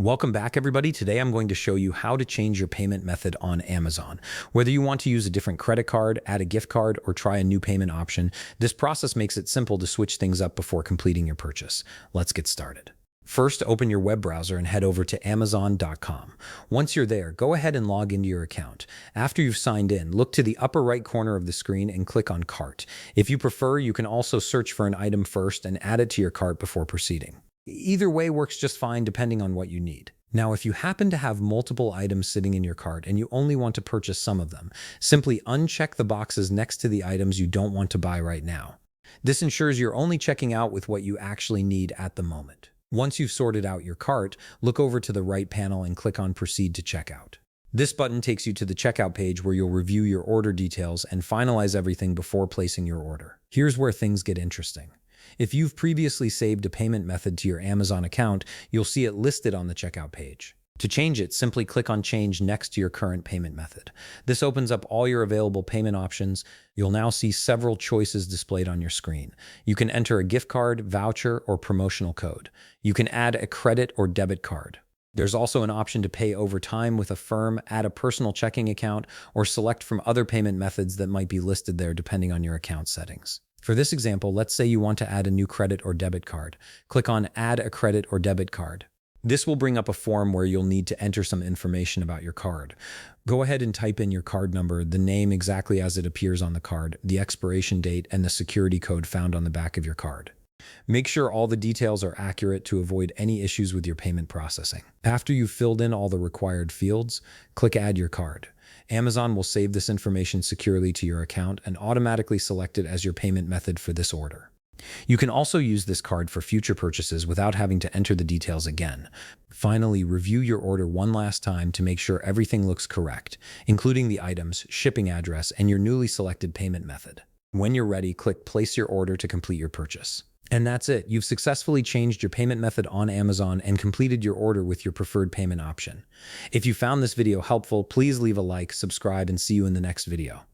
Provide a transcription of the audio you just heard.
Welcome back, everybody. Today I'm going to show you how to change your payment method on Amazon. Whether you want to use a different credit card, add a gift card, or try a new payment option, this process makes it simple to switch things up before completing your purchase. Let's get started. First, open your web browser and head over to Amazon.com. Once you're there, go ahead and log into your account. After you've signed in, look to the upper right corner of the screen and click on Cart. If you prefer, you can also search for an item first and add it to your cart before proceeding. Either way works just fine depending on what you need. Now, if you happen to have multiple items sitting in your cart and you only want to purchase some of them, simply uncheck the boxes next to the items you don't want to buy right now. This ensures you're only checking out with what you actually need at the moment. Once you've sorted out your cart, look over to the right panel and click on Proceed to Checkout. This button takes you to the checkout page where you'll review your order details and finalize everything before placing your order. Here's where things get interesting. If you've previously saved a payment method to your Amazon account, you'll see it listed on the checkout page. To change it, simply click on Change next to your current payment method. This opens up all your available payment options. You'll now see several choices displayed on your screen. You can enter a gift card, voucher, or promotional code. You can add a credit or debit card. There's also an option to pay over time with Affirm, add a personal checking account, or select from other payment methods that might be listed there depending on your account settings. For this example, let's say you want to add a new credit or debit card. Click on Add a Credit or Debit Card. This will bring up a form where you'll need to enter some information about your card. Go ahead and type in your card number, the name exactly as it appears on the card, the expiration date, and the security code found on the back of your card. Make sure all the details are accurate to avoid any issues with your payment processing. After you've filled in all the required fields, click Add Your Card. Amazon will save this information securely to your account and automatically select it as your payment method for this order. You can also use this card for future purchases without having to enter the details again. Finally, review your order one last time to make sure everything looks correct, including the items, shipping address, and your newly selected payment method. When you're ready, click Place Your Order to complete your purchase. And that's it. You've successfully changed your payment method on Amazon and completed your order with your preferred payment option. If you found this video helpful, please leave a like, subscribe, and see you in the next video.